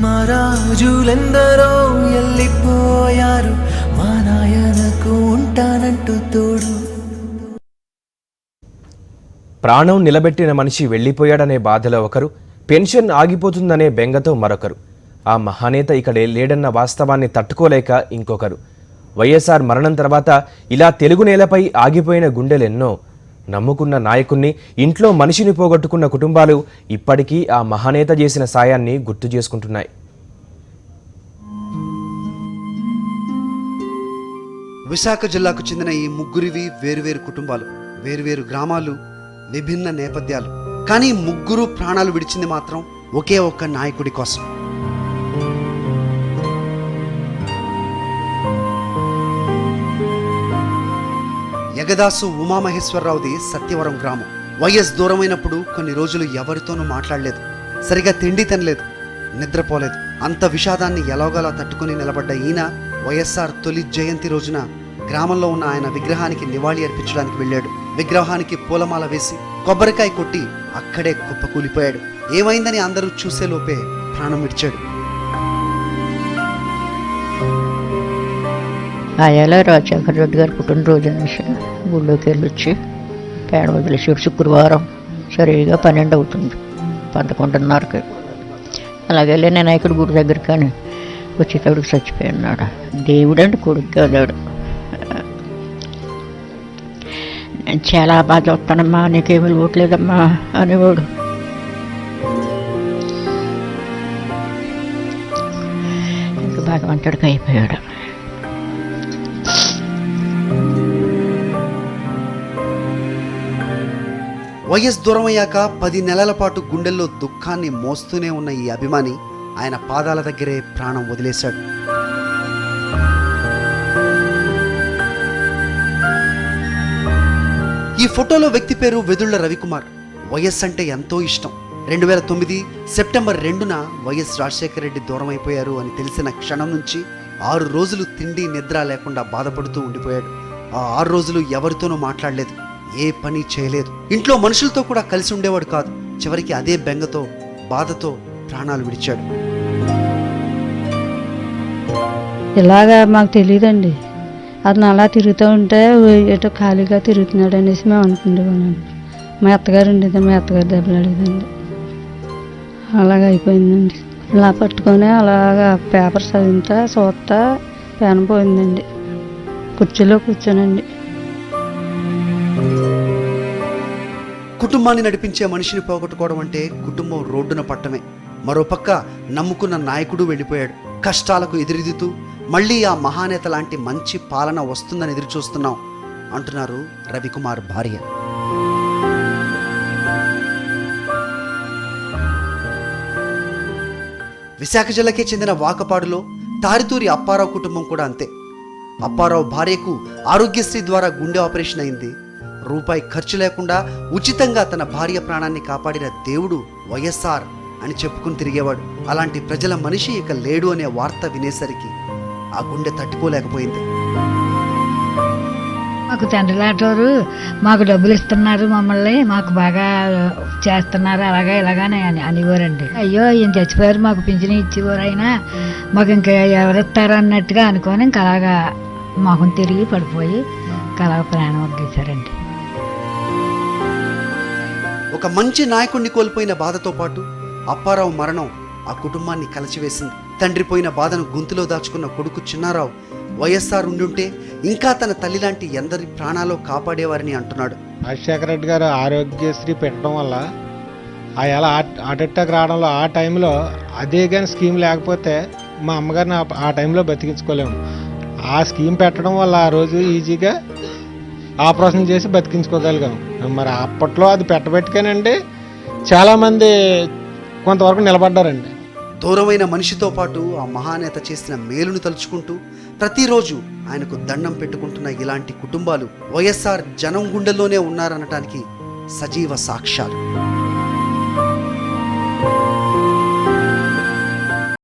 మరాజులెందరో ఎల్లిపోయారు, మా నాయనకు ఉంటానంటూ తోడు. ప్రాణం నిలబెట్టిన మనిషి వెళ్ళిపోయాడనే బాధలో ఒకరు, పెన్షన్ ఆగిపోతుందనే బెంగతో మరొకరు, ఆ మహానేత ఇక్కడ లేడన్న వాస్తవాన్ని తట్టుకోలేక ఇంకొకరు. వైఎస్ఆర్ మరణం తర్వాత ఇలా తెలుగు నేలపై ఆగిపోయిన గుండెలెన్నో. నమ్ముకున్న నాయకుణ్ణి, ఇంట్లో మనిషిని పోగొట్టుకున్న కుటుంబాలు ఇప్పటికీ ఆ మహానేత చేసిన సాయాన్ని గుర్తు చేసుకుంటున్నాయి. విశాఖ జిల్లాకు చెందిన ఈ ముగ్గురివి వేరువేరు కుటుంబాలు, వేరువేరు గ్రామాలు, విభిన్న నేపథ్యాలు. కానీ ముగ్గురు ప్రాణాలు విడిచింది మాత్రం ఒకే ఒక్క నాయకుడి కోసం. యగదాసు ఉమామహేశ్వరరావుది సత్యవరం గ్రామం. వైఎస్ దూరమైనప్పుడు కొన్ని రోజులు ఎవరితోనూ మాట్లాడలేదు, సరిగా తిండి తినలేదు, నిద్రపోలేదు. అంత విషాదాన్ని ఎలాగోలా తట్టుకుని నిలబడ్డ ఈయన వైఎస్ఆర్ తొలి జయంతి రోజున గ్రామంలో ఉన్న ఆయన విగ్రహానికి నివాళి అర్పించడానికి వెళ్ళాడు. విగ్రహానికి పూలమాల వేసి కొబ్బరికాయ కొట్టి అక్కడే కుప్పకూలిపోయాడు. ఏమైందని అందరూ చూసేలోపే ప్రాణం విడిచాడు. ఆయాల రాజశేఖర రెడ్డి గారు పుట్టినరోజు అనేసి గుళ్ళోకి వెళ్ళొచ్చి పేడ వదిలేసాడు. శుక్రవారం సరిగా 12 అవుతుంది, 11:30కి. అలాగే నేను ఇక్కడ గుడి దగ్గర కానీ వచ్చేటప్పటికి చచ్చిపోయినాడు. దేవుడు అంటే కొడుకు కాదాడు. నేను చాలా బాగా చూస్తానమ్మా, నీకేమీ లోట్లేదమ్మా అనేవాడు. ఇంకా భగవంతుడికి అయిపోయాడు. వైఎస్ దూరమయ్యాక 10 నెలల పాటు గుండెల్లో దుఃఖాన్ని మోస్తూనే ఉన్న ఈ అభిమాని ఆయన పాదాల దగ్గరే ప్రాణం వదిలేశాడు. ఈ ఫోటోలో వ్యక్తి పేరు వెదుళ్ల రవికుమార్. వైఎస్ అంటే ఎంతో ఇష్టం. 2009 సెప్టెంబర్ 2న వైఎస్ రాజశేఖర రెడ్డి దూరమైపోయారు అని తెలిసిన క్షణం నుంచి 6 రోజులు తిండి నిద్ర లేకుండా బాధపడుతూ ఉండిపోయాడు. ఆ 6 రోజులు ఎవరితోనూ మాట్లాడలేదు, ఏ పని చేయలేదు, ఇంట్లో మనుషులతో కూడా కలిసి ఉండేవాడు కాదు. చివరికి అదే బెంగతో, బాధతో ప్రాణాలు విడిచాడు. ఇలాగా మాకు తెలియదండి. అతను అలా తిరుగుతూ ఉంటే ఏటో ఖాళీగా తిరుగుతున్నాడు అనేసి మేము అనుకుంటున్నాం. మా అత్తగారు ఉండేది, మా అత్తగారు దెబ్బలాడేదండి. అలాగ అయిపోయిందండి. ఇలా పట్టుకొని అలాగా పేపర్ చదివితే చూస్తా పెనం పోయిందండి. కుర్చీలో కూర్చోనండి. కుటుంబాన్ని నడిపించే మనిషిని పోగొట్టుకోవడం అంటే కుటుంబం రోడ్డున పట్టమే. మరోపక్క నమ్ముకున్న నాయకుడు వెళ్ళిపోయాడు. కష్టాలకు ఎదురెదుతూ మళ్ళీ ఆ మహానేత లాంటి మంచి పాలన వస్తుందని ఎదురు చూస్తున్నాం అంటున్నారు రవికుమార్ భార్య. విశాఖ జిల్లాకే చెందిన వాకపాడులో తారితూరి అప్పారావు కుటుంబం కూడా అంతే. అప్పారావు భార్యకు ఆరోగ్యశ్రీ ద్వారా గుండె ఆపరేషన్ అయింది. రూపాయి ఖర్చు లేకుండా ఉచితంగా తన భార్య ప్రాణాన్ని కాపాడిన దేవుడు వైఎస్ఆర్ అని చెప్పుకుని తిరిగేవాడు. అలాంటి ప్రజల మనిషి ఇక లేడు అనే వార్త వినేసరికి ఆ గుండె తట్టుకోలేకపోయింది. మాకు తండ్రిలాంటారు, మాకు డబ్బులు ఇస్తున్నారు, మమ్మల్ని మాకు బాగా చేస్తున్నారు, అలాగా ఇలాగానే అనేవారండి. అయ్యో ఈయన చచ్చిపోయారు, మాకు పింఛను ఇచ్చేవారు, అయినా మాకు ఇంకా ఎవరిస్తారు అన్నట్టుగా అనుకొని ఇంకా అలాగా మొహం తిరిగి పడిపోయి అలాగ ప్రాణం వదిలేశారండి. ఒక మంచి నాయకుడిని కోల్పోయిన బాధతో పాటు అప్పారావు మరణం ఆ కుటుంబాన్ని కలచివేసింది. తండ్రి పోయిన బాధను గొంతులో దాచుకున్న కొడుకు చిన్నారావు వైఎస్ఆర్ ఉండుంటే ఇంకా తన తల్లి లాంటి ఎందరి ప్రాణాలో కాపాడేవారని అంటున్నాడు. రాజశేఖర రెడ్డి గారు ఆరోగ్యశ్రీ పెట్టడం వల్ల ఎలా హార్ట్ అటాక్ రావడంలో ఆ టైంలో అదే కానీ స్కీమ్ లేకపోతే మా అమ్మగారిని ఆ టైంలో బతికించుకోలేము. ఆ స్కీమ్ పెట్టడం వల్ల ఆ రోజు ఈజీగా ఆపరేషన్ చేసి బతికించుకోగలిగాం. మరి అప్పట్లో అది పెట్టబెట్టుకేనండి చాలామంది కొంతవరకు నిలబడ్డారండి. దూరమైన మనిషితో పాటు ఆ మహానేత చేసిన మేలును తలుచుకుంటూ ప్రతిరోజు ఆయనకు దండం పెట్టుకుంటున్న ఇలాంటి కుటుంబాలు వైఎస్ఆర్ జనం గుండెల్లోనే ఉన్నారనటానికి సజీవ సాక్ష్యాలు.